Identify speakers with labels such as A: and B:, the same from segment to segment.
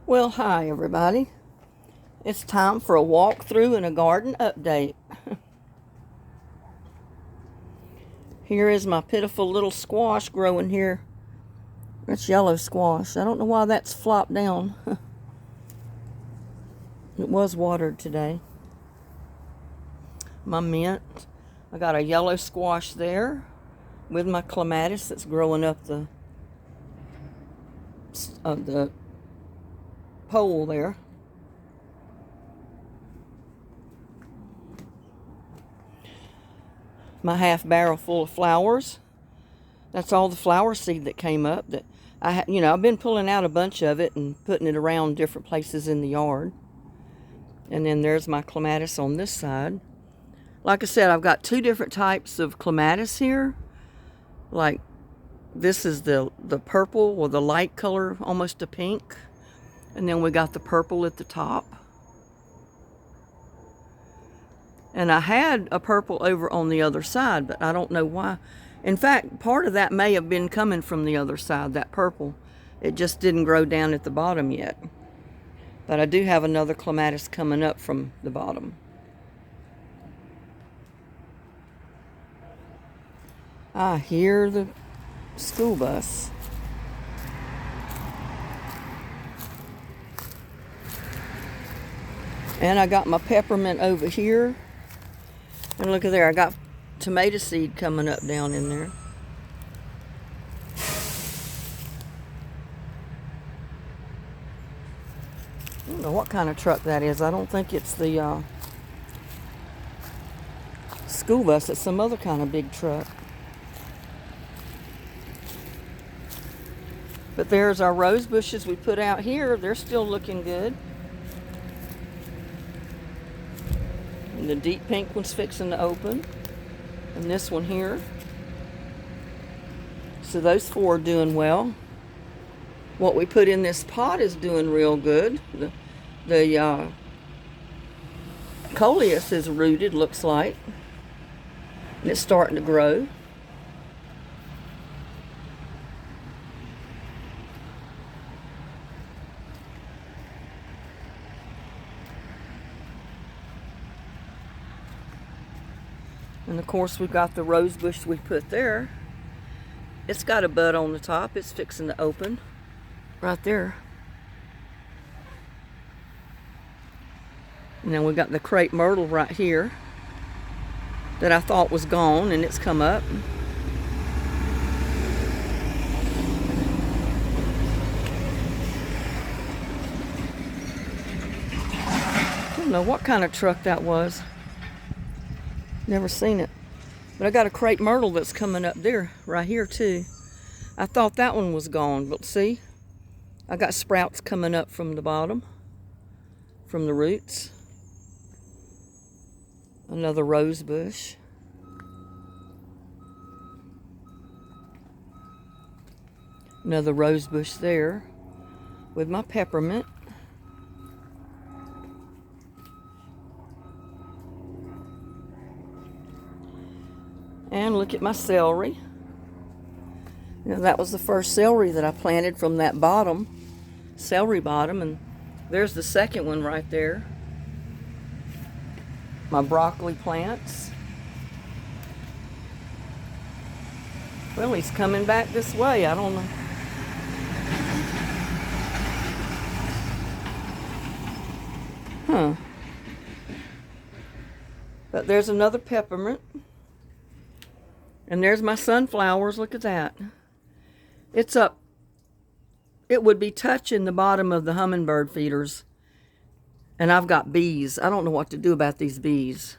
A: Well, hi everybody. It's time for a walkthrough and a garden update. Here is my pitiful little squash growing here. That's yellow squash. I don't know why that's flopped down. It was watered today. My mint. I got a yellow squash there with my clematis that's growing up the pole there. My half barrel full of flowers. That's all the flower seed that came up. That I've been pulling out a bunch of it and putting it around different places in the yard. And then there's my clematis on this side. Like I said, I've got two different types of clematis here. Like this is the purple or the light color, almost a pink. And then we got the purple at the top. And I had a purple over on the other side, but I don't know why. In fact, part of that may have been coming from the other side, that purple. It just didn't grow down at the bottom yet. But I do have another clematis coming up from the bottom. I hear the school bus. And I got my peppermint over here. And look at there, I got tomato seed coming up down in there. I don't know what kind of truck that is. I don't think it's the school bus. It's some other kind of big truck. But there's our rose bushes we put out here. They're still looking good. And the deep pink one's fixing to open. And this one here. So those four are doing well. What we put in this pot is doing real good. The coleus is rooted, looks like. And it's starting to grow. And of course we've got the rose bush we put there. It's got a bud on the top. It's fixing to open right there. And then we got the crepe myrtle right here that I thought was gone, and it's come up. I don't know what kind of truck that was. Never seen it. But I got a crepe myrtle that's coming up there, right here too. I thought that one was gone, but see? I got sprouts coming up from the bottom, from the roots. Another rose bush. Another rose bush there with my peppermint. And look at my celery. That was the first celery that I planted from that bottom, celery bottom, and there's the second one right there. My broccoli plants. Well, he's coming back this way. I don't know. Huh. But there's another peppermint. And there's my sunflowers. Look at that. It's up. It would be touching the bottom of the hummingbird feeders. And I've got bees. I don't know what to do about these bees.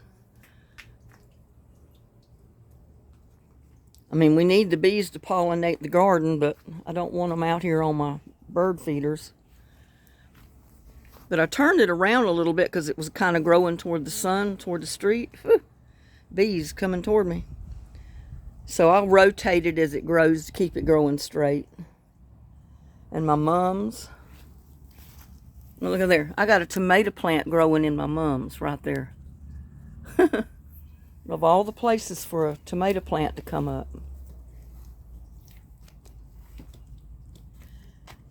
A: I mean, we need the bees to pollinate the garden, but I don't want them out here on my bird feeders. But I turned it around a little bit because it was kind of growing toward the sun, toward the street. Whew. Bees coming toward me. So I'll rotate it as it grows to keep it growing straight. And my mums. Well, look at there. I got a tomato plant growing in my mums right there. Of all the places for a tomato plant to come up.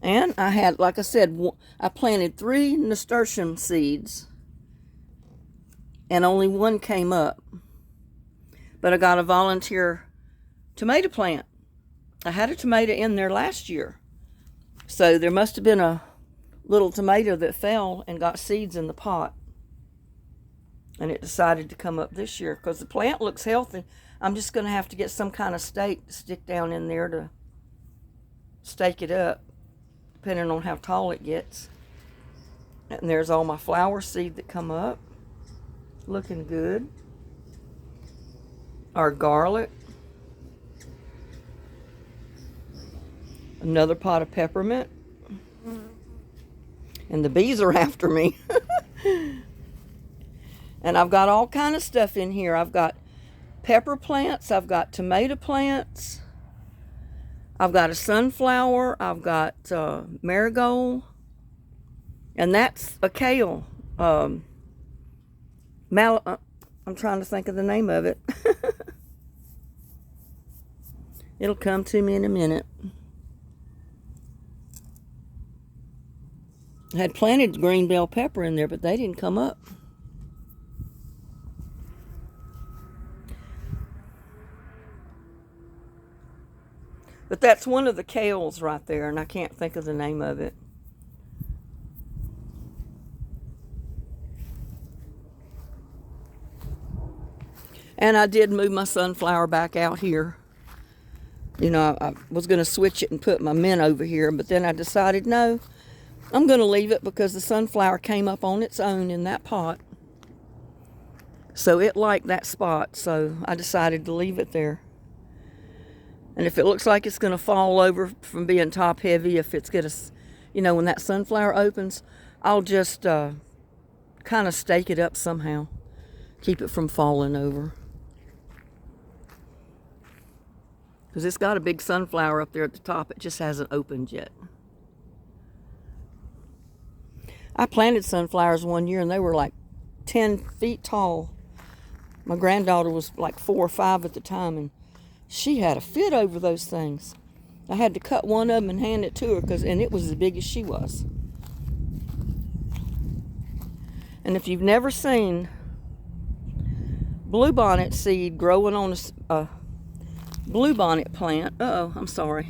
A: And I had, like I said, I planted 3 nasturtium seeds, and only 1 came up. But I got a volunteer tomato plant. I had a tomato in there last year. So there must have been a little tomato that fell and got seeds in the pot. And it decided to come up this year because the plant looks healthy. I'm just going to have to get some kind of stake to stick down in there to stake it up, depending on how tall it gets. And there's all my flower seed that come up. Looking good. Our garlic. Another pot of peppermint. And the bees are after me. And I've got all kind of stuff in here. I've got pepper plants. I've got tomato plants. I've got a sunflower. I've got marigold. And that's a kale. I'm trying to think of the name of it. It'll come to me in a minute. I had planted green bell pepper in there, but they didn't come up. But that's one of the kales right there, and I can't think of the name of it. And I did move my sunflower back out here. You know, I was going to switch it and put my mint over here, but then I decided, no, I'm going to leave it because the sunflower came up on its own in that pot. So it liked that spot, so I decided to leave it there. And if it looks like it's going to fall over from being top heavy, if it's going to, you know, when that sunflower opens, I'll just kind of stake it up somehow. Keep it from falling over. Because it's got a big sunflower up there at the top. It just hasn't opened yet. I planted sunflowers one year and they were like 10 feet tall. My granddaughter was like 4 or 5 at the time, and she had a fit over those things. I had to cut one of them and hand it to her, and it was as big as she was. And if you've never seen bluebonnet seed growing on a bluebonnet plant, I'm sorry.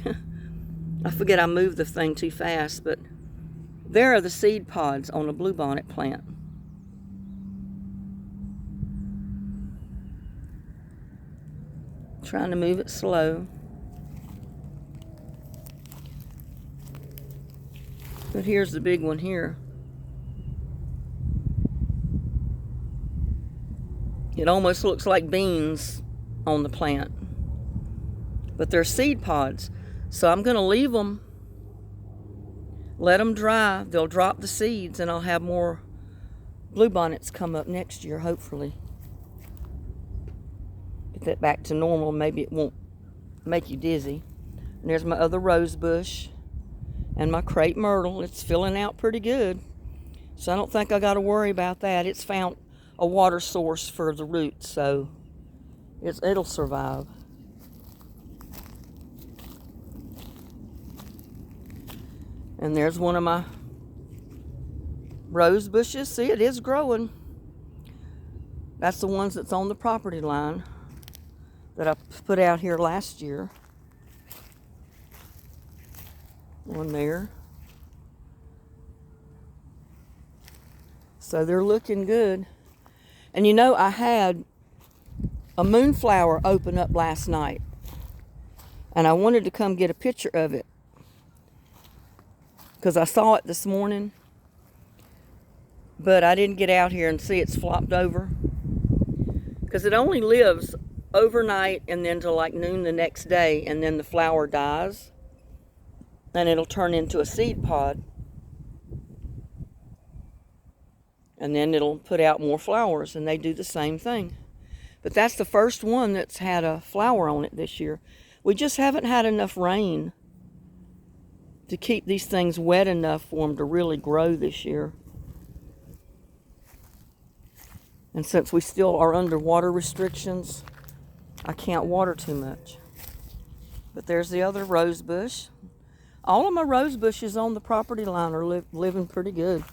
A: I forget I moved the thing too fast, but there are the seed pods on a bluebonnet plant. Trying to move it slow. But here's the big one here. It almost looks like beans on the plant. But they're seed pods. So I'm going to leave them, let them dry. They'll drop the seeds and I'll have more bluebonnets come up next year, hopefully. Get that back to normal. Maybe it won't make you dizzy. And there's my other rose bush and my crepe myrtle. It's filling out pretty good. So I don't think I got to worry about that. It's found a water source for the roots, so it'll survive. And there's one of my rose bushes. See, it is growing. That's the ones that's on the property line that I put out here last year. One there. So they're looking good. And you know, I had a moonflower open up last night, and I wanted to come get a picture of it because I saw it this morning, but I didn't get out here and see it's flopped over because it only lives overnight and then till like noon the next day, and then the flower dies and it'll turn into a seed pod, and then it'll put out more flowers, and they do the same thing. But that's the first one that's had a flower on it this year. We just haven't had enough rain to keep these things wet enough for them to really grow this year. And since we still are under water restrictions, I can't water too much. But there's the other rose bush. All of my rose bushes on the property line are living pretty good.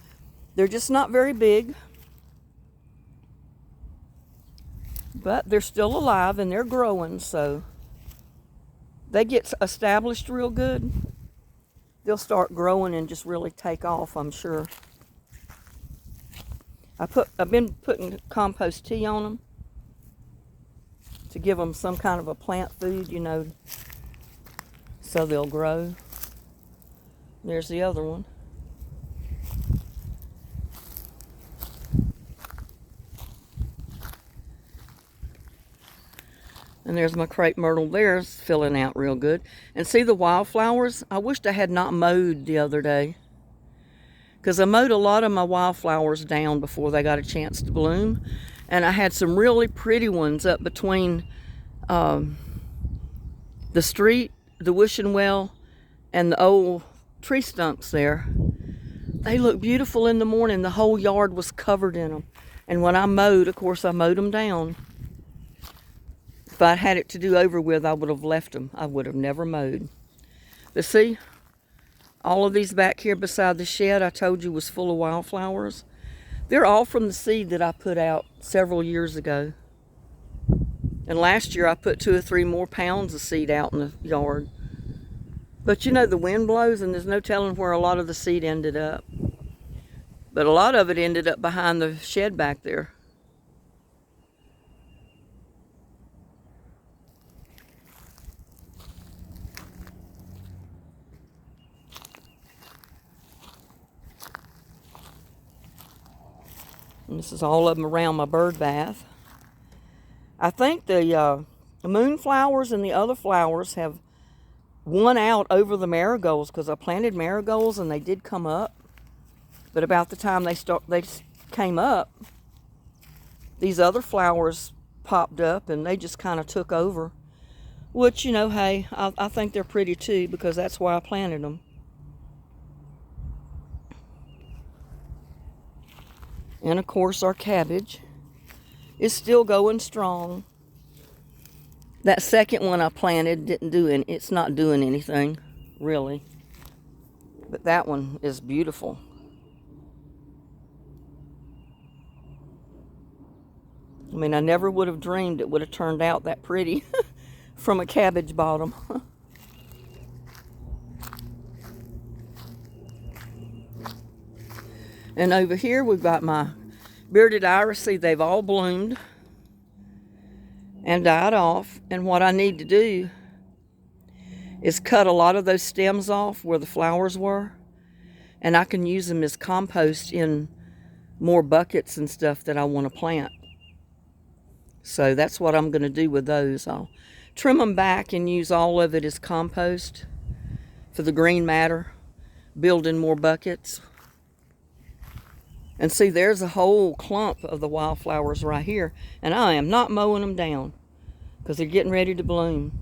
A: They're just not very big, but they're still alive and they're growing, so they get established real good. They'll start growing and just really take off, I'm sure. I've been putting compost tea on them to give them some kind of a plant food, you know, so they'll grow. There's the other one. And there's my crepe myrtle there, filling out real good. And see the wildflowers? I wished I had not mowed the other day, because I mowed a lot of my wildflowers down before they got a chance to bloom. And I had some really pretty ones up between the street, the wishing well, and the old tree stumps there. They look beautiful in the morning. The whole yard was covered in them. And when I mowed, of course, I mowed them down. If I had it to do over with, I would have left them. I would have never mowed. But see, all of these back here beside the shed I told you was full of wildflowers. They're all from the seed that I put out several years ago. And last year I put 2 or 3 more pounds of seed out in the yard. But you know, the wind blows and there's no telling where a lot of the seed ended up. But a lot of it ended up behind the shed back there. And this is all of them around my bird bath. I think the moonflowers and the other flowers have won out over the marigolds, because I planted marigolds and they did come up. But about the time they came up, these other flowers popped up and they just kind of took over. Which, you know, hey, I think they're pretty too, because that's why I planted them. And of course our cabbage is still going strong. That second one I planted didn't do any, it's not doing anything, really. But that one is beautiful. I mean, I never would have dreamed it would have turned out that pretty from a cabbage bottom. And over here we've got my bearded iris. See, they've all bloomed and died off. And what I need to do is cut a lot of those stems off where the flowers were. And I can use them as compost in more buckets and stuff that I want to plant. So that's what I'm going to do with those. I'll trim them back and use all of it as compost for the green matter, building more buckets. And see, there's a whole clump of the wildflowers right here. And I am not mowing them down because they're getting ready to bloom.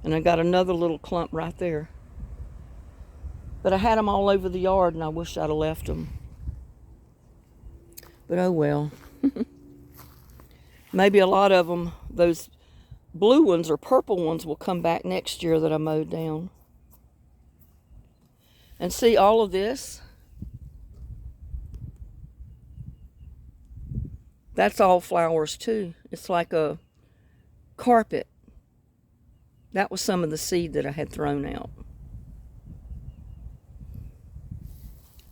A: And I got another little clump right there. But I had them all over the yard and I wish I'd have left them. But oh well. Maybe a lot of them, those blue ones or purple ones, will come back next year that I mowed down. And see all of this? That's all flowers too. It's like a carpet. That was some of the seed that I had thrown out.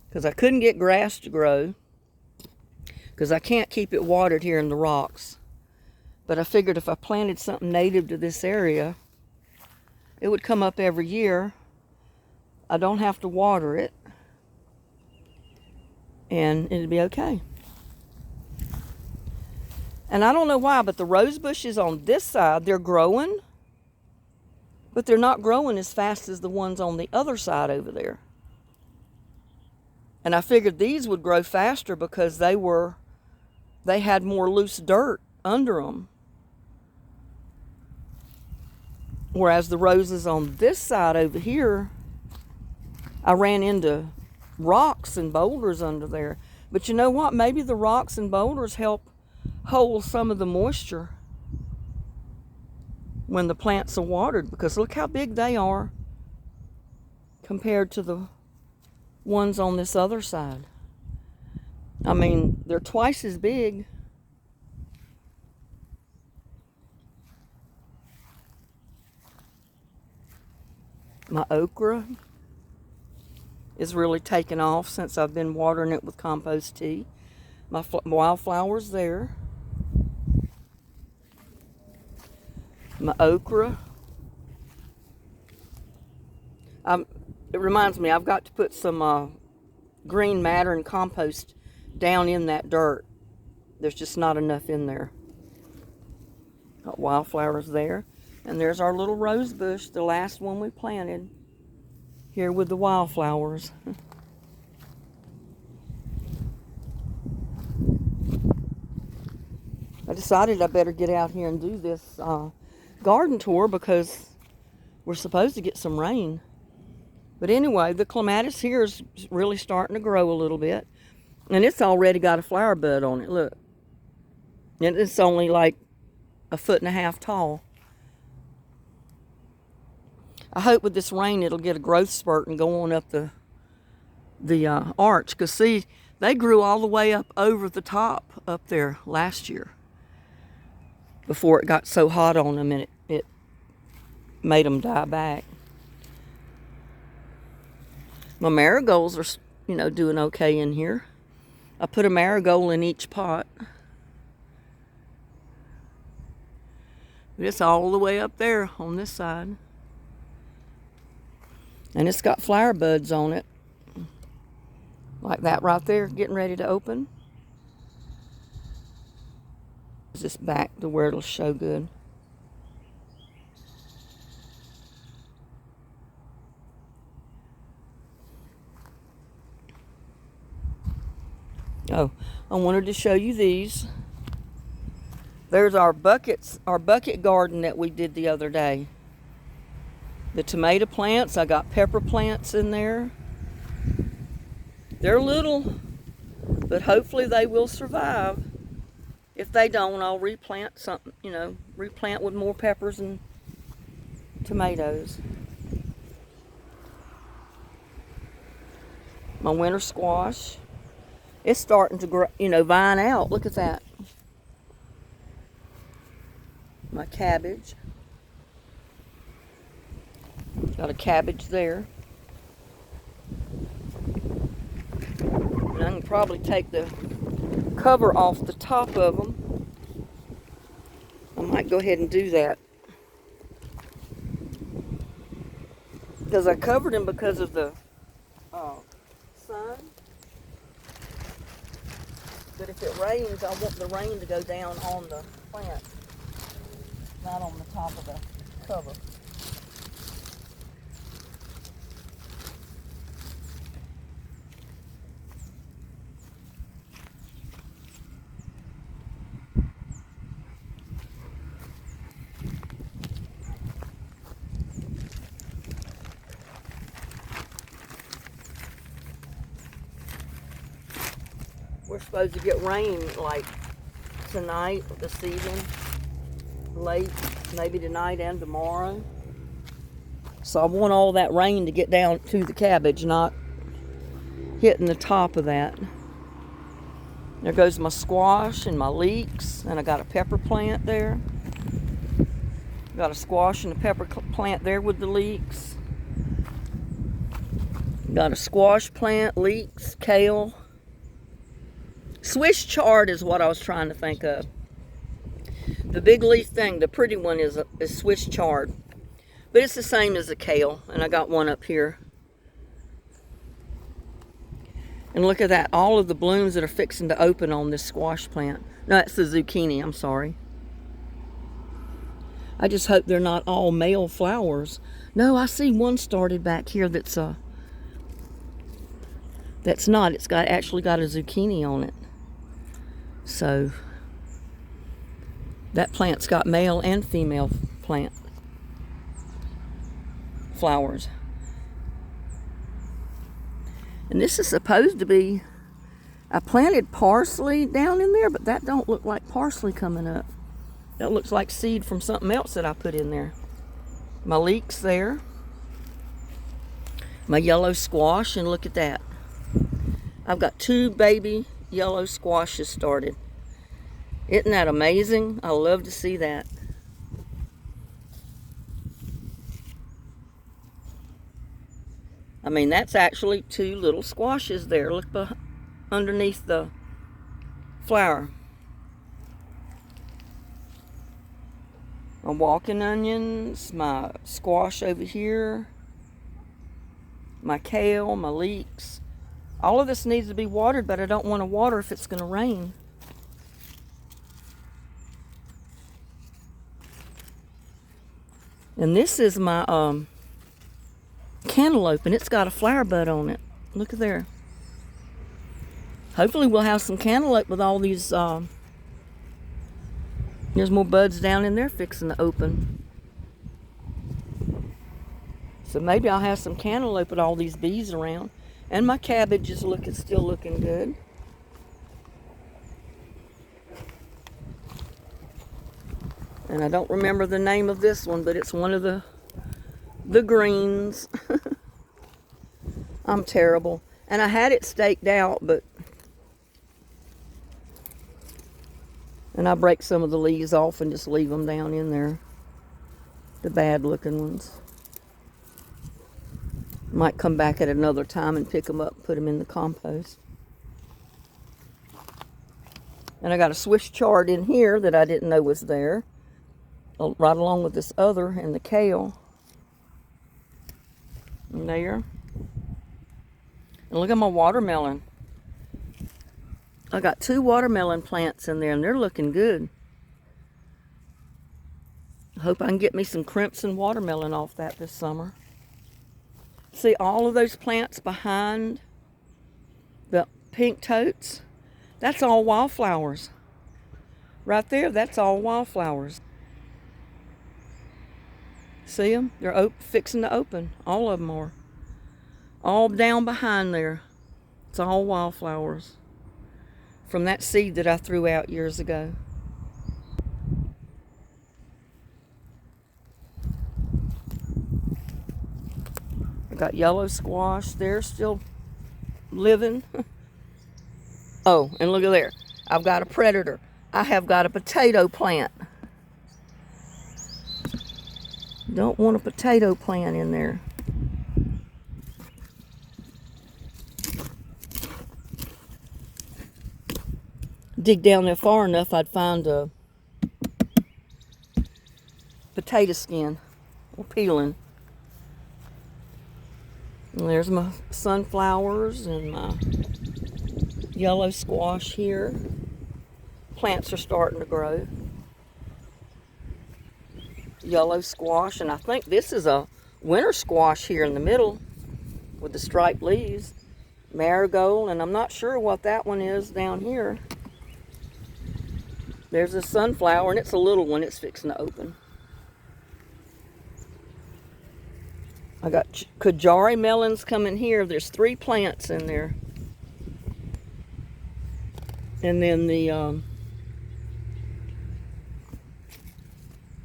A: Because I couldn't get grass to grow. Because I can't keep it watered here in the rocks. But I figured if I planted something native to this area, it would come up every year. I don't have to water it. And it'd be okay. And I don't know why, but the rose bushes on this side, they're growing. But they're not growing as fast as the ones on the other side over there. And I figured these would grow faster because they had more loose dirt under them. Whereas the roses on this side over here, I ran into rocks and boulders under there. But you know what? Maybe the rocks and boulders help hold some of the moisture when the plants are watered, because look how big they are compared to the ones on this other side. I mean, they're twice as big. My okra is really taken off since I've been watering it with compost tea. My wildflowers there. My okra. It reminds me, I've got to put some green matter and compost down in that dirt. There's just not enough in there. Got wildflowers there. And there's our little rose bush, the last one we planted. Here with the wildflowers. I decided I better get out here and do this garden tour because we're supposed to get some rain. But anyway, the clematis here is really starting to grow a little bit. And it's already got a flower bud on it, look. And it's only like 1.5 feet tall. I hope with this rain it'll get a growth spurt and go on up the arch. Because see, they grew all the way up over the top up there last year before it got so hot on them and it made them die back. My marigolds are, you know, doing okay in here. I put a marigold in each pot. But it's all the way up there on this side. And it's got flower buds on it. Like that right there, getting ready to open. Is this back to where it'll show good? Oh, I wanted to show you these. There's our bucket garden that we did the other day. The tomato plants, I got pepper plants in there. They're little, but hopefully they will survive. If they don't, I'll replant something, you know, replant with more peppers and tomatoes. My winter squash. It's starting to grow, you know, vine out. Look at that. My cabbage. Got a cabbage there. And I can probably take the cover off the top of them. I might go ahead and do that. Because I covered them because of the sun. But if it rains, I want the rain to go down on the plant, not on the top of the cover. We're supposed to get rain like tonight, this evening, late, maybe tonight and tomorrow. So I want all that rain to get down to the cabbage, not hitting the top of that. There goes my squash and my leeks, and I got a pepper plant there. Got a squash and a pepper plant there with the leeks. Got a squash plant, leeks, kale. Swiss chard is what I was trying to think of. The big leaf thing, the pretty one is Swiss chard. But it's the same as the kale, and I got one up here. And look at that, all of the blooms that are fixing to open on this squash plant. No, that's the zucchini, I'm sorry. I just hope they're not all male flowers. No, I see one started back here that's not. It's actually got a zucchini on it. So that plant's got male and female plant flowers. And this is supposed to be, I planted parsley down in there, but that don't look like parsley coming up. That looks like seed from something else that I put in there. My leeks there. My yellow squash, and look at that. I've got 2 baby yellow squashes started. Isn't that amazing? I love to see that. I mean, that's actually 2 little squashes there. Look underneath the flower. My walking onions, my squash over here, my kale, my leeks. All of this needs to be watered, but I don't want to water if it's going to rain. And this is my cantaloupe, and it's got a flower bud on it. Look at there. Hopefully we'll have some cantaloupe with all these. There's more buds down in there fixing to open. So maybe I'll have some cantaloupe with all these bees around. And my cabbage is still looking good. And I don't remember the name of this one, but it's one of the greens. I'm terrible. And I had it staked out, and I break some of the leaves off and just leave them down in there. The bad looking ones. Might come back at another time and pick them up and put them in the compost. And I got a Swiss chard in here that I didn't know was there. Right along with this other and the kale. And there. And look at my watermelon. I got 2 watermelon plants in there and they're looking good. I hope I can get me some crimson watermelon off that this summer. See all of those plants behind the pink totes? That's all wildflowers. Right there, that's all wildflowers. See them? They're fixing to open. All of them are. All down behind there. It's all wildflowers. From that seed that I threw out years ago. I got yellow squash. They're still living. Oh, and look at there. I've got a predator. I have got a potato plant. Don't want a potato plant in there. Dig down there far enough, I'd find a potato skin or peeling. And there's my sunflowers and my yellow squash here. Plants are starting to grow. Yellow squash, and I think this is a winter squash here in the middle with the striped leaves. Marigold, and I'm not sure what that one is down here. There's a sunflower, and it's a little one. It's fixing to open. I got Kajari melons coming here. There's 3 plants in there. And then the,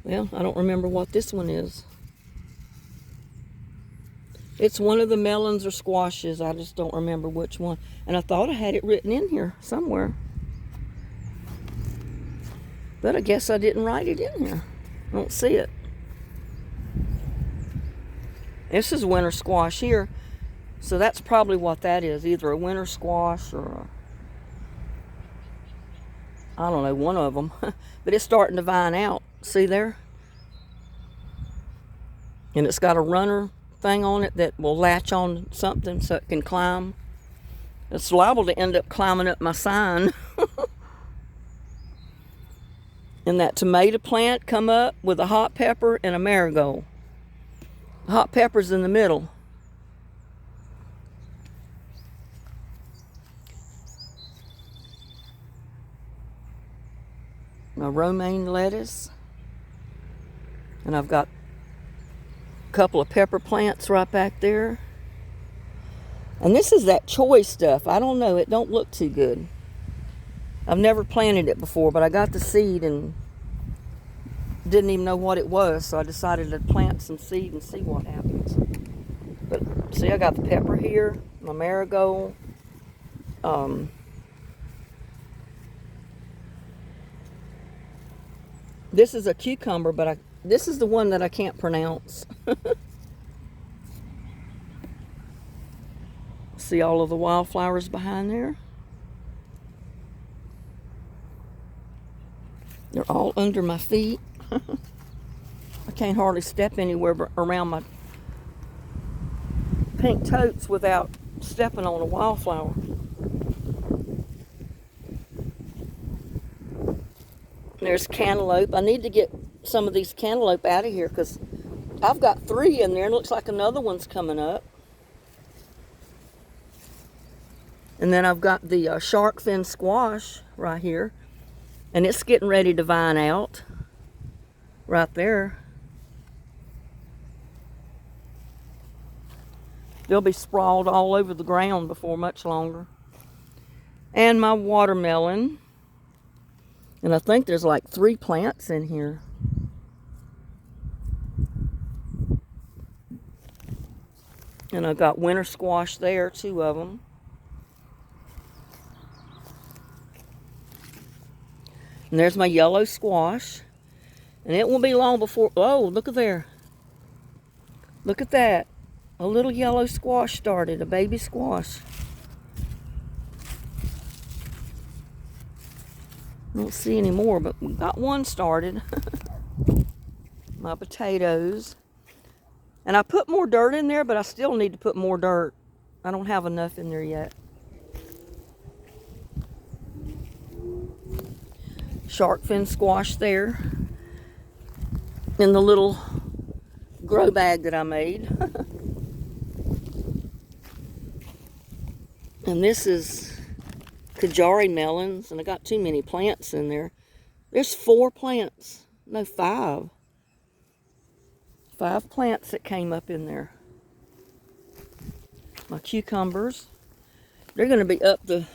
A: well, I don't remember what this one is. It's one of the melons or squashes. I just don't remember which one. And I thought I had it written in here somewhere. But I guess I didn't write it in here. I don't see it. This is winter squash here. So that's probably what that is. Either a winter squash or I don't know, one of them. But it's starting to vine out. See there? And it's got a runner thing on it that will latch on something so it can climb. It's liable to end up climbing up my sign. And that tomato plant come up with a hot pepper and a marigold. The hot pepper's in the middle. My romaine lettuce. And I've got a couple of pepper plants right back there. And this is that choy stuff. I don't know, it don't look too good. I've never planted it before, but I got the seed and didn't even know what it was, so I decided to plant some seed and see what happens. But see, I got the pepper here, my marigold. This is a cucumber, but this is the one that I can't pronounce. See all of the wildflowers behind there? They're all under my feet. I can't hardly step anywhere around my pink totes without stepping on a wildflower. There's cantaloupe. I need to get some of these cantaloupe out of here because I've got 3 in there and it looks like another one's coming up. And then I've got the shark fin squash right here. And it's getting ready to vine out right there. They'll be sprawled all over the ground before much longer. And my watermelon. And I think there's like 3 plants in here. And I've got winter squash there, 2 of them. And there's my yellow squash. And it won't be long before, oh, look at there. Look at that. A little yellow squash started, a baby squash. I don't see any more, but we got one started. My potatoes. And I put more dirt in there, but I still need to put more dirt. I don't have enough in there yet. Shark fin squash there. In the little grow bag that I made. And this is Kajari melons, and I got too many plants in there. There's 4 plants. No, 5. 5 plants that came up in there. My cucumbers. They're going to be up the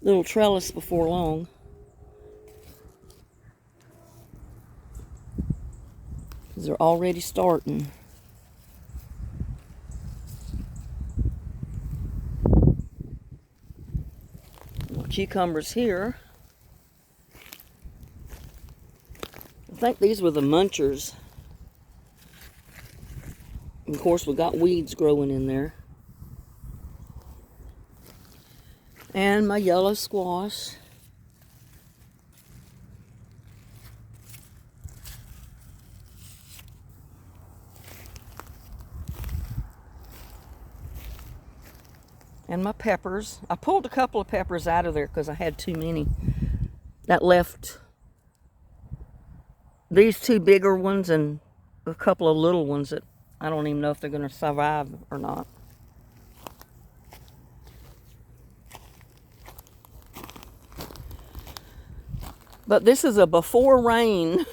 A: little trellis before long. They're already starting. Cucumbers here. I think these were the munchers. And of course, we got weeds growing in there. And my yellow squash. And my peppers. I pulled a couple of peppers out of there because I had too many. That left these 2 bigger ones and a couple of little ones that I don't even know if they're going to survive or not. But this is a before rain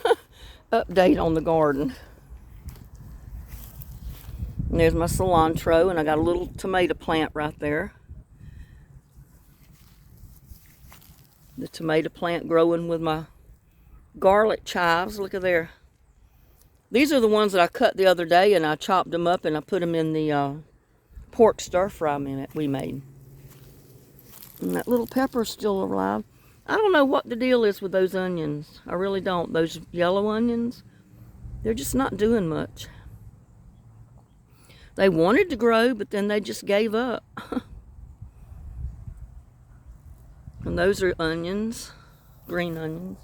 A: update on the garden. And there's my cilantro, and I got a little tomato plant right there. The tomato plant growing with my garlic chives. Look at there. These are the ones that I cut the other day, and I chopped them up and I put them in the pork stir fry we made. And that little pepper's still alive. I don't know what the deal is with those onions. I really don't. Those yellow onions, they're just not doing much. They wanted to grow, but then they just gave up. And those are onions, green onions,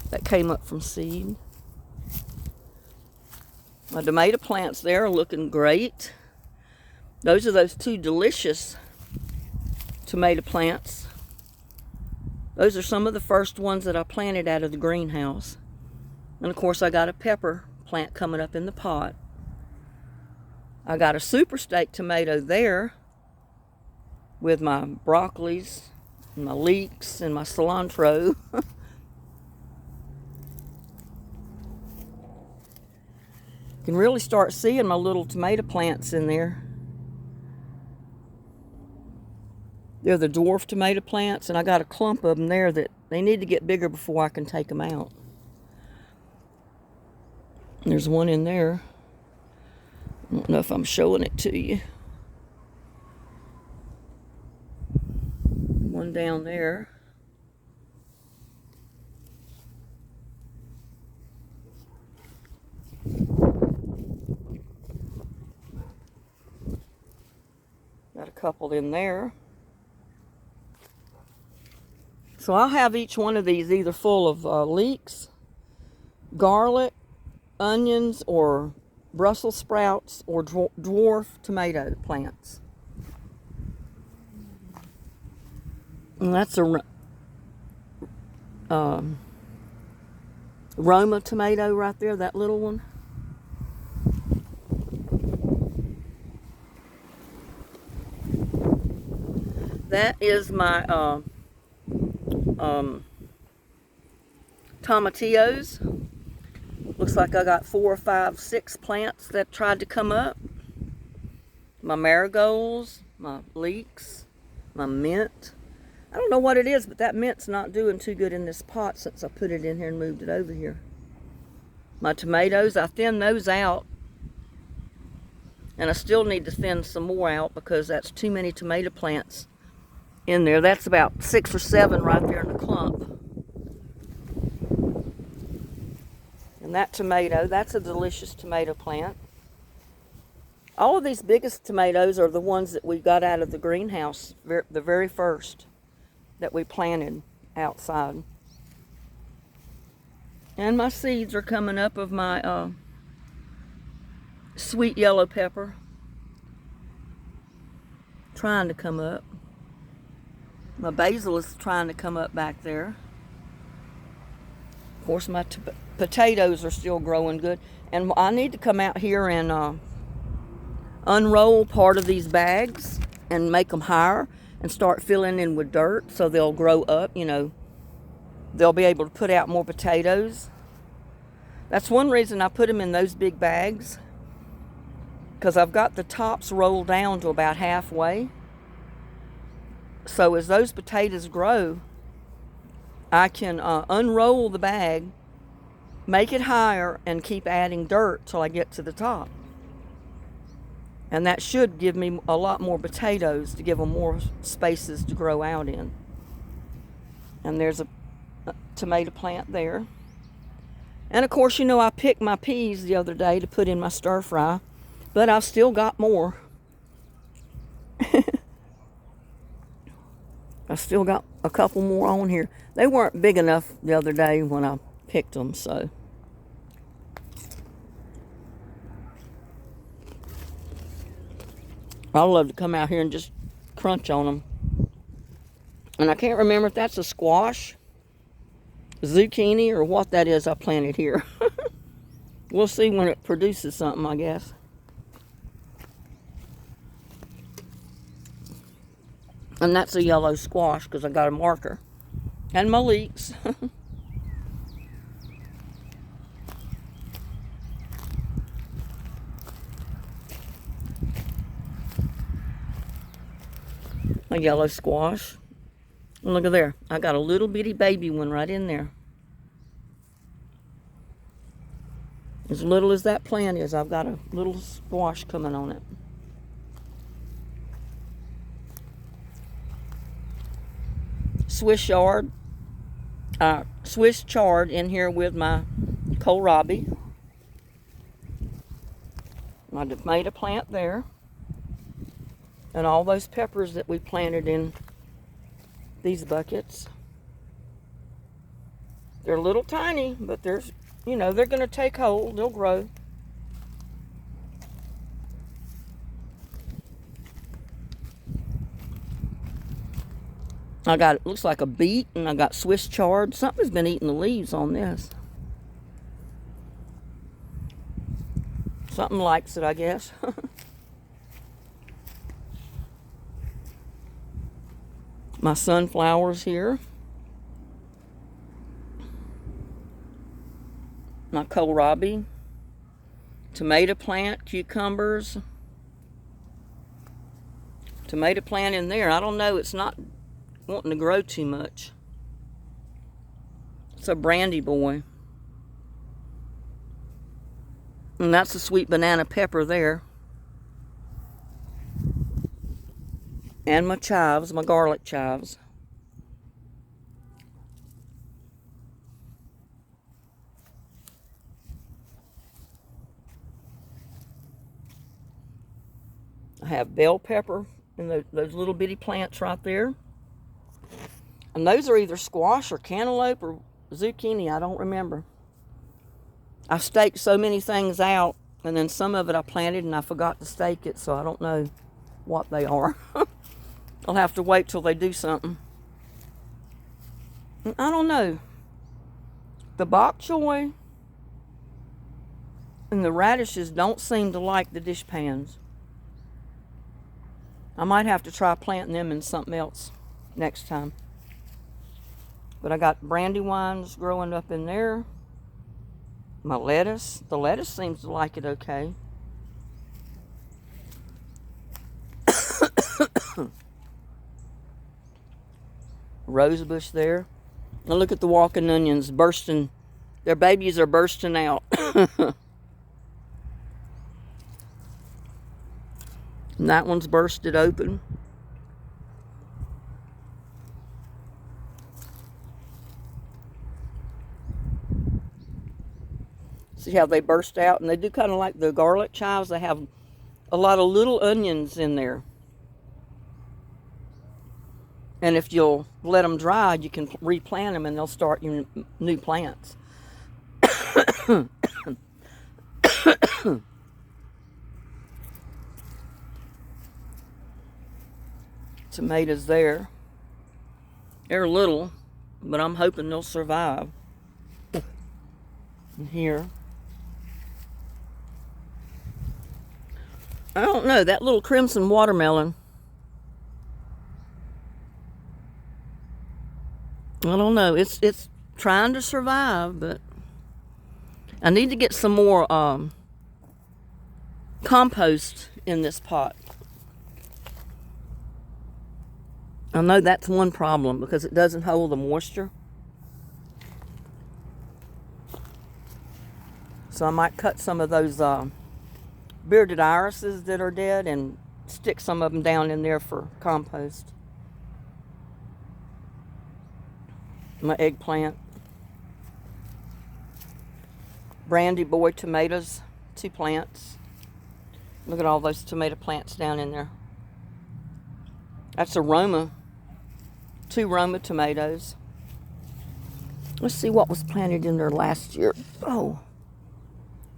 A: that came up from seed. My tomato plants there are looking great. Those are those 2 delicious tomato plants. Those are some of the first ones that I planted out of the greenhouse. And of course I got a pepper plant coming up in the pot. I got a super steak tomato there with my broccolis, and my leeks, and my cilantro. You can really start seeing my little tomato plants in there. They're the dwarf tomato plants, and I got a clump of them there that they need to get bigger before I can take them out. There's one in there. I don't know if I'm showing it to you. One down there. Got a couple in there. So I'll have each one of these either full of leeks, garlic, onions, or Brussels sprouts, or dwarf tomato plants. And that's a Roma tomato right there, that little one. That is my tomatillos. Looks like I got 4, 5, 6 plants that tried to come up. My marigolds, my leeks, my mint. I don't know what it is, but that mint's not doing too good in this pot since I put it in here and moved it over here. My tomatoes, I thinned those out. And I still need to thin some more out because that's too many tomato plants in there. That's about 6 or 7 right there in the clump. And that tomato, that's a delicious tomato plant. All of these biggest tomatoes are the ones that we got out of the greenhouse, the very first that we planted outside. And my seeds are coming up of my sweet yellow pepper. Trying to come up. My basil is trying to come up back there. Of course, my potatoes are still growing good. And I need to come out here and unroll part of these bags and make them higher and start filling in with dirt so they'll grow up, you know. They'll be able to put out more potatoes. That's one reason I put them in those big bags, because I've got the tops rolled down to about halfway. So as those potatoes grow, I can unroll the bag, make it higher, and keep adding dirt till I get to the top. And that should give me a lot more potatoes to give them more spaces to grow out in. And there's a tomato plant there. And of course, you know, I picked my peas the other day to put in my stir fry, but I've still got more. I still got a couple more on here. They weren't big enough the other day when I picked them, so. I love to come out here and just crunch on them. And I can't remember if that's a squash, zucchini, or what that is I planted here. We'll see when it produces something, I guess. And that's a yellow squash because I got a marker. And my leeks. A yellow squash. And look at there. I got a little bitty baby one right in there. As little as that plant is, I've got a little squash coming on it. Swiss chard in here with my kohlrabi. My tomato plant there. And all those peppers that we planted in these buckets. They're a little tiny, but there's, you know, they're going to take hold. They'll grow. I got, it looks like a beet, and I got Swiss chard. Something's been eating the leaves on this. Something likes it, I guess. My sunflowers here. My kohlrabi. Tomato plant, cucumbers. Tomato plant in there. I don't know, it's not wanting to grow too much. It's a brandy boy. And that's a sweet banana pepper there. And my chives, my garlic chives. I have bell pepper and those little bitty plants right there. And those are either squash or cantaloupe or zucchini. I don't remember. I staked so many things out, and then some of it I planted and I forgot to stake it, so I don't know what they are. I'll have to wait till they do something. I don't know. The bok choy and the radishes don't seem to like the dish pans. I might have to try planting them in something else next time. But I got brandywines growing up in there. My lettuce. The lettuce seems to like it okay. Rose bush there. Now look at the walking onions bursting. Their babies are bursting out. And that one's bursted open. See how they burst out? And they do kind of like the garlic chives. They have a lot of little onions in there. And if you'll let them dry, you can replant them and they'll start your new plants. Tomatoes there. They're little, but I'm hoping they'll survive. And here. I don't know, that little crimson watermelon. I don't know, it's trying to survive, but I need to get some more compost in this pot. I know that's one problem because it doesn't hold the moisture. So I might cut some of those bearded irises that are dead and stick some of them down in there for compost. My eggplant. Brandy Boy tomatoes, 2 plants. Look at all those tomato plants down in there. That's a Roma, 2 Roma tomatoes. Let's see what was planted in there last year. Oh,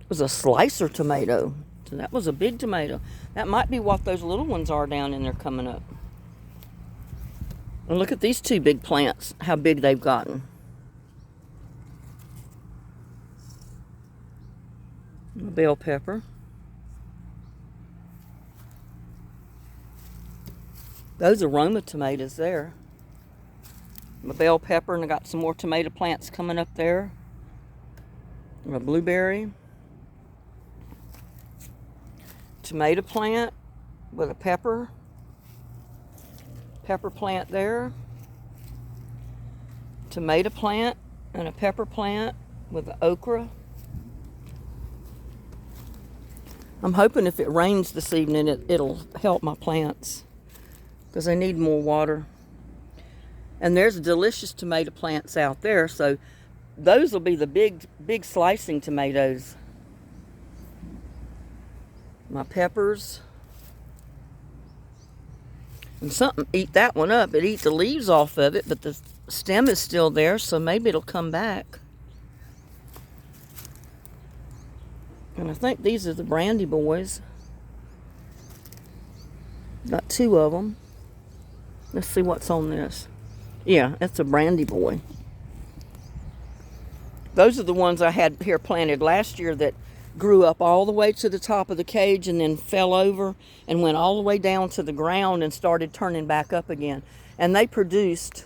A: it was a slicer tomato. So that was a big tomato. That might be what those little ones are down in there coming up. And look at these 2 big plants, how big they've gotten. Bell pepper. Those are Roma tomatoes there. My bell pepper, and I got some more tomato plants coming up there. A blueberry. Tomato plant with a pepper. Pepper plant there. Tomato plant and a pepper plant with the okra. I'm hoping if it rains this evening, it'll help my plants because they need more water. And there's delicious tomato plants out there, so those will be the big slicing tomatoes. My peppers. And something eat that one up. It eat the leaves off of it, but the stem is still there, so maybe it'll come back. And I think these are the Brandy Boys. Got 2 of them. Let's see what's on this. Yeah, that's a Brandy Boy. Those are the ones I had here planted last year that grew up all the way to the top of the cage and then fell over and went all the way down to the ground and started turning back up again. And they produced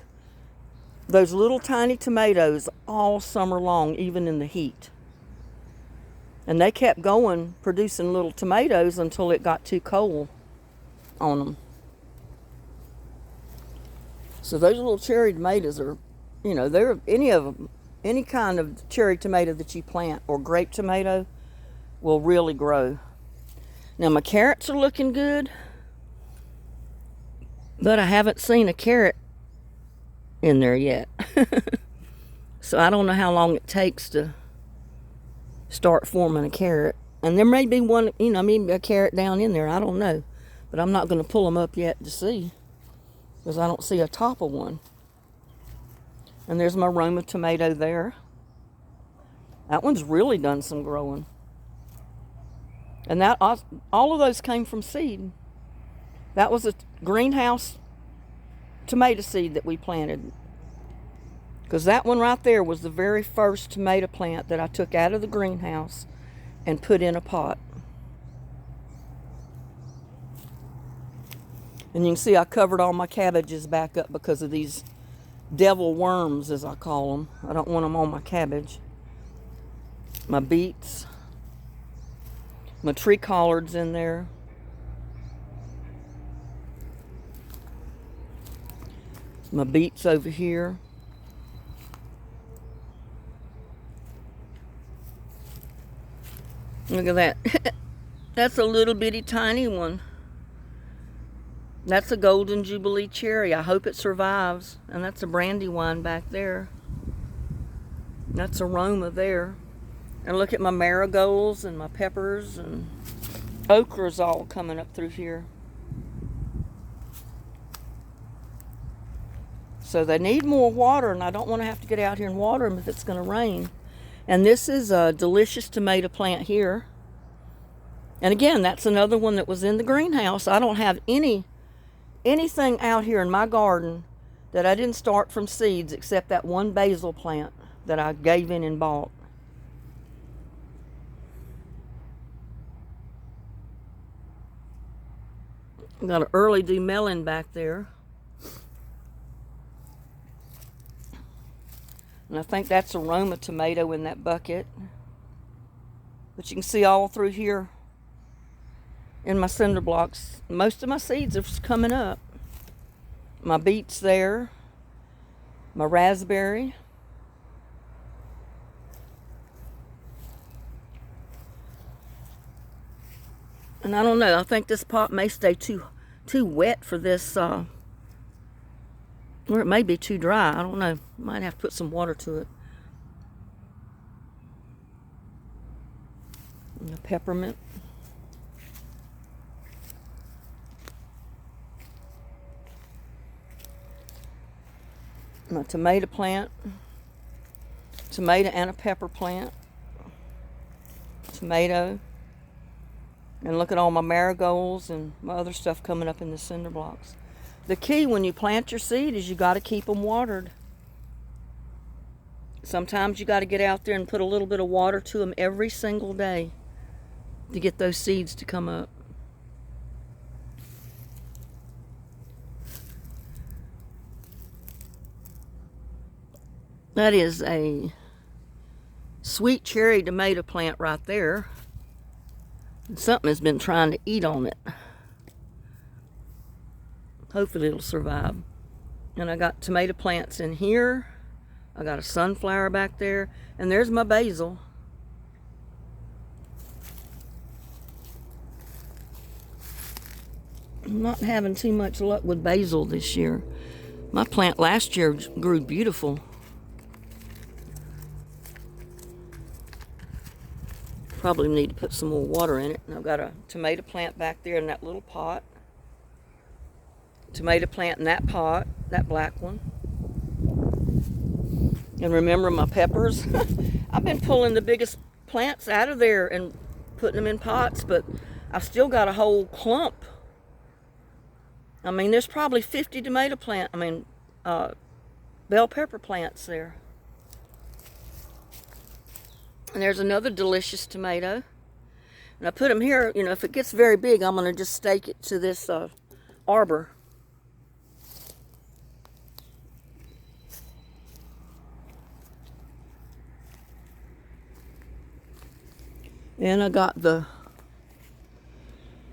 A: those little tiny tomatoes all summer long, even in the heat. And they kept going, producing little tomatoes until it got too cold on them. So those little cherry tomatoes are, you know, they're any of them, any kind of cherry tomato that you plant or grape tomato will really grow. Now my carrots are looking good. But I haven't seen a carrot in there yet. So I don't know how long it takes to start forming a carrot. And there may be one, maybe a carrot down in there. I don't know. But I'm not going to pull them up yet to see, because I don't see a top of one. And there's my Roma tomato there. That one's really done some growing. And that all of those came from seed. That was a greenhouse tomato seed that we planted. Because that one right there was the very first tomato plant that I took out of the greenhouse and put in a pot. And you can see I covered all my cabbages back up because of these devil worms, as I call them. I don't want them on my cabbage. My beets. My tree collards in there. My beets over here. Look at that. That's a little bitty tiny one. That's a Golden Jubilee cherry. I hope it survives. And that's a Brandywine back there. That's a Roma there. And look at my marigolds and my peppers and okra's all coming up through here. So they need more water, and I don't want to have to get out here and water them if it's going to rain. And this is a delicious tomato plant here. And again, that's another one that was in the greenhouse. I don't have anything out here in my garden that I didn't start from seeds except that one basil plant that I gave in and bought. Got an early dew melon back there. And I think that's a Roma tomato in that bucket. But you can see all through here in my cinder blocks, most of my seeds are coming up. My beets there. My raspberry. And I don't know, I think this pot may stay too wet for this, or it may be too dry. I don't know. Might have to put some water to it. And the peppermint. My tomato plant. Tomato and a pepper plant. Tomato. And look at all my marigolds and my other stuff coming up in the cinder blocks. The key when you plant your seed is you got to keep them watered. Sometimes you got to get out there and put a little bit of water to them every single day to get those seeds to come up. That is a sweet cherry tomato plant right there. Something has been trying to eat on it. Hopefully it'll survive. And I got tomato plants in here. I got a sunflower back there. And there's my basil. I'm not having too much luck with basil this year. My plant last year grew beautiful. Probably need to put some more water in it. And I've got a tomato plant back there in that little pot. Tomato plant in that pot, that black one. And remember my peppers? I've been pulling the biggest plants out of there and putting them in pots, but I've still got a whole clump. I mean, there's probably 50 bell pepper plants there. And there's another delicious tomato. And I put them here, if it gets very big, I'm going to just stake it to this arbor. And I got the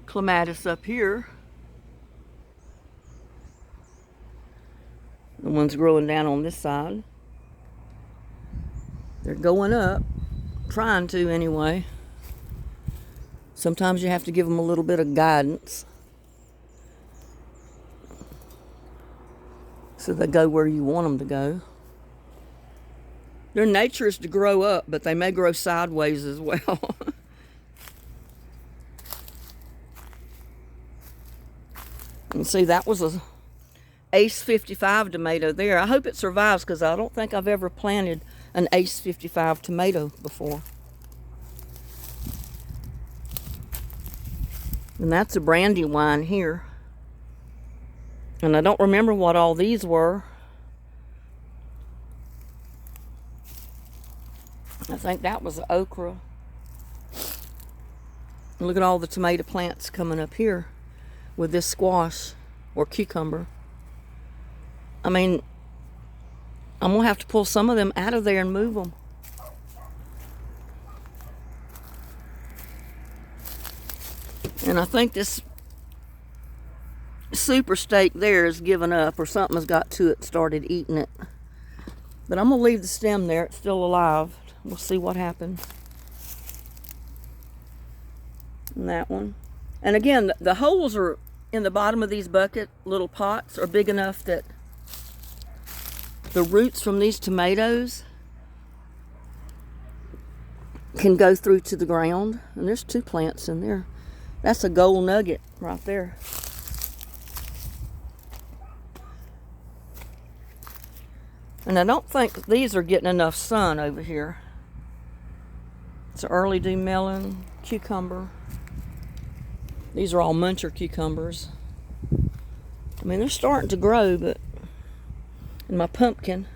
A: clematis up here. The ones growing down on this side. They're going up. Trying to anyway. Sometimes you have to give them a little bit of guidance. so they go where you want them to go. Their nature is to grow up, but they may grow sideways as well. And see, that was a Ace 55 tomato there. I hope it survives because I don't think I've ever planted an Ace 55 tomato before. And that's a Brandywine here. And I don't remember what all these were. I think that was okra. Look at all the tomato plants coming up here with this squash or cucumber. I mean, I'm going to have to pull some of them out of there and move them. And I think this super steak there is giving up, or something has got to it, started eating it. But I'm going to leave the stem there. It's still alive. We'll see what happens. And that one. And again, the holes are in the bottom of these bucket little pots are big enough that the roots from these tomatoes can go through to the ground. And there's 2 plants in there. That's a gold nugget right there. And I don't think these are getting enough sun over here. It's an early dew melon, cucumber. These are all muncher cucumbers. I mean, they're starting to grow, but... And my pumpkin.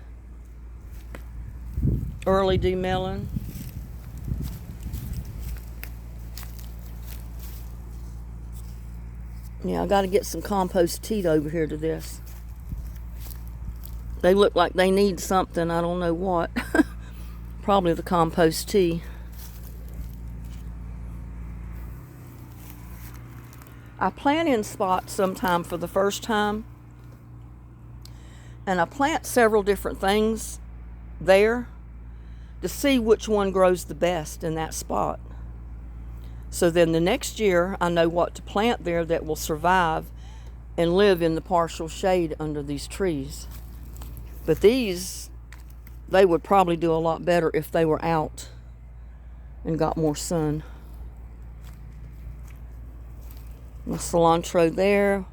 A: Early dew melon. Yeah, I got to get some compost tea over here to this. They look like they need something. I don't know what. Probably the compost tea. I plant in spots sometime for the first time. And I plant several different things there to see which one grows the best in that spot. So then the next year I know what to plant there that will survive and live in the partial shade under these trees. But these, they would probably do a lot better if they were out and got more sun. My cilantro there,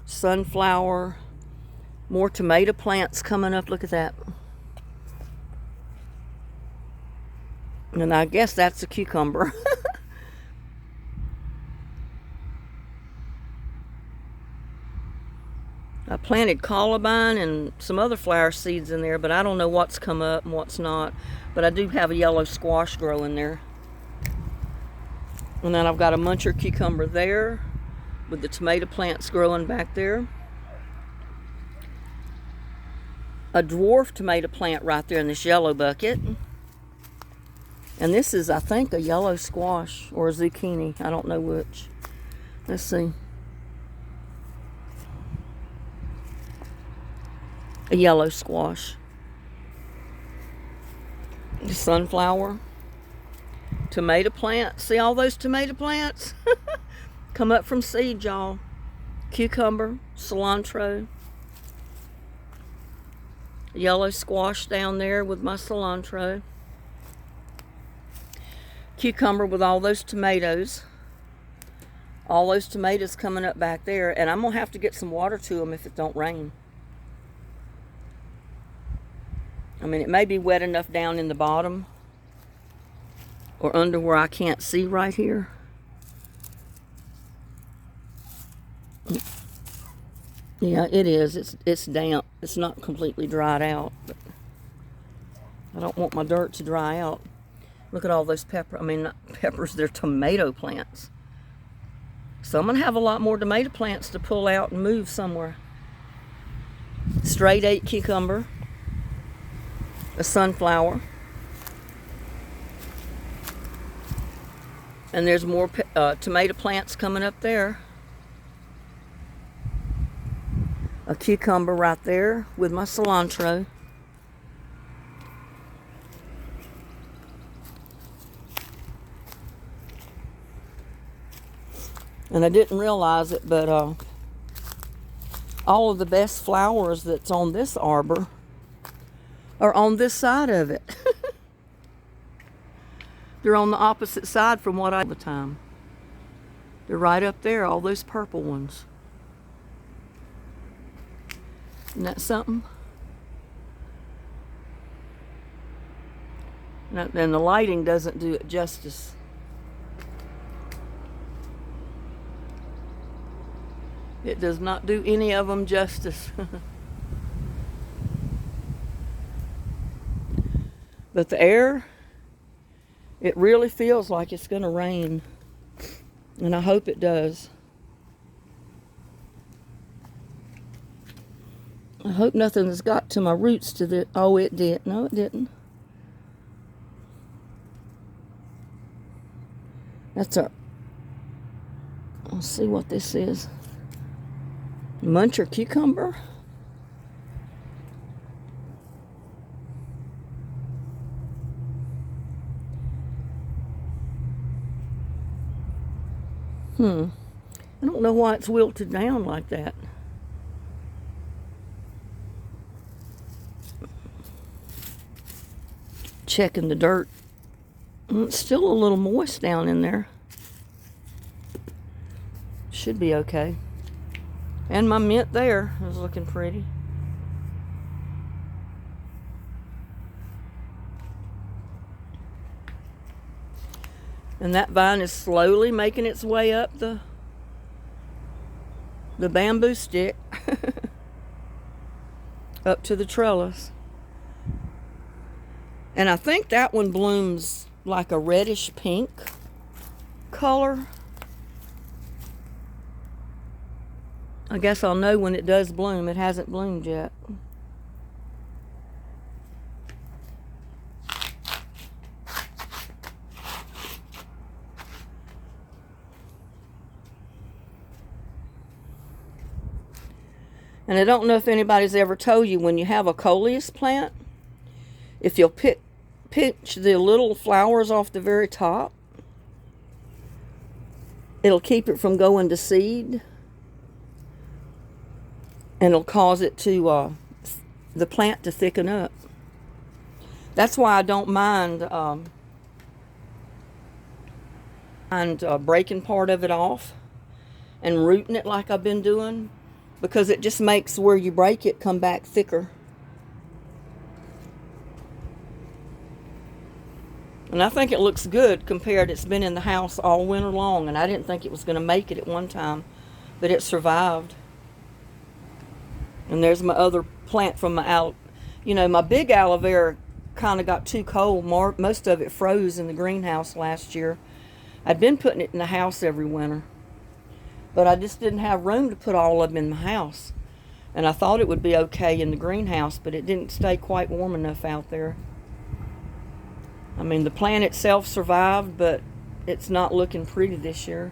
A: sunflower, more tomato plants coming up. Look at that. And I guess that's a cucumber. I planted columbine and some other flower seeds in there, but I don't know what's come up and what's not. But I do have a yellow squash growing there. And then I've got a muncher cucumber there with the tomato plants growing back there. A dwarf tomato plant right there in this yellow bucket. And this is, I think, a yellow squash or a zucchini. I don't know which. Let's see. A yellow squash. The sunflower. Tomato plant. See all those tomato plants? Come up from seed, y'all. Cucumber, cilantro. Yellow squash down there with my cilantro. Cucumber with all those tomatoes. All those tomatoes coming up back there. And I'm going to have to get some water to them if it don't rain. I mean, it may be wet enough down in the bottom or under where I can't see right here. Yeah, it is. It's damp. It's not completely dried out, but I don't want my dirt to dry out. Look at all those not peppers, they're tomato plants. So I'm going to have a lot more tomato plants to pull out and move somewhere. Straight 8 cucumber. A sunflower. And there's more tomato plants coming up there. A cucumber right there with my cilantro. And I didn't realize it, but all of the best flowers that's on this arbor are on this side of it. They're on the opposite side from what I all the time. They're right up there, all those purple ones. Isn't that something? And the lighting doesn't do it justice. It does not do any of them justice. But the air, it really feels like it's going to rain. And I hope it does. I hope nothing has got to my roots to the... Oh, it did. No, it didn't. That's a... Let's see what this is. Muncher cucumber. I don't know why it's wilted down like that. Checking the dirt. It's still a little moist down in there. Should be okay. And my mint there is looking pretty. And that vine is slowly making its way up the bamboo stick up to the trellis. And I think that one blooms like a reddish pink color. I guess I'll know when it does bloom. It hasn't bloomed yet. And I don't know if anybody's ever told you, when you have a coleus plant, if you'll pinch the little flowers off the very top, it'll keep it from going to seed. And it'll cause it to, the plant to thicken up. That's why I don't mind, breaking part of it off and rooting it like I've been doing, because it just makes where you break it come back thicker. And I think it looks good compared. It's been in the house all winter long, and I didn't think it was going to make it at one time, but it survived. And there's my other plant from my my big aloe vera kind of got too cold. Most of it froze in the greenhouse last year. I'd been putting it in the house every winter, but I just didn't have room to put all of them in the house. And I thought it would be okay in the greenhouse, but it didn't stay quite warm enough out there. I mean, the plant itself survived, but it's not looking pretty this year.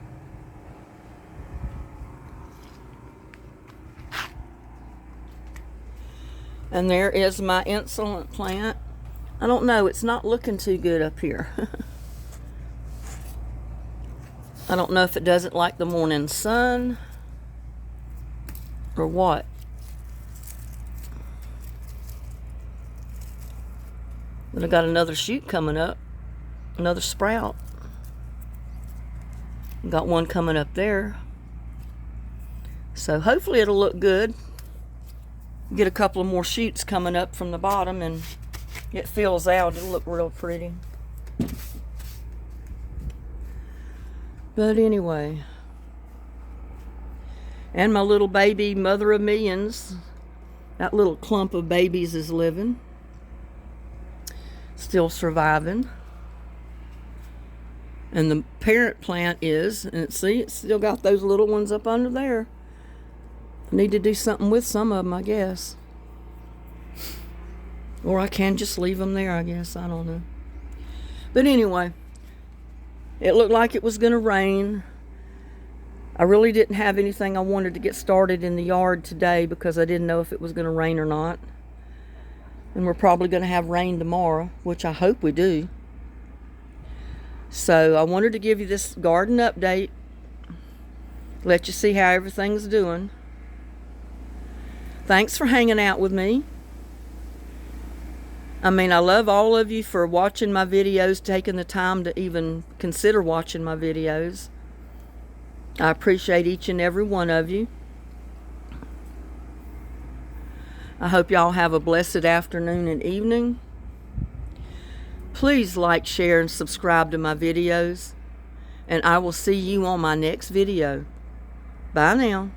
A: And there is my insolent plant. I don't know, it's not looking too good up here. I don't know if it doesn't like the morning sun or what. But I got another shoot coming up, another sprout. Got one coming up there. So hopefully it'll look good. Get a couple of more shoots coming up from the bottom, and it fills out. It'll look real pretty. But anyway, and my little baby mother of millions, that little clump of babies is living, still surviving. And the parent plant is, and see, it's still got those little ones up under there. I need to do something with some of them, I guess. Or I can just leave them there, I guess. I don't know. But anyway, it looked like it was going to rain. I really didn't have anything I wanted to get started in the yard today because I didn't know if it was going to rain or not. And we're probably going to have rain tomorrow, which I hope we do. So I wanted to give you this garden update, let you see how everything's doing. Thanks for hanging out with me. I mean, I love all of you for watching my videos, taking the time to even consider watching my videos. I appreciate each and every one of you. I hope y'all have a blessed afternoon and evening. Please like, share, and subscribe to my videos. And I will see you on my next video. Bye now.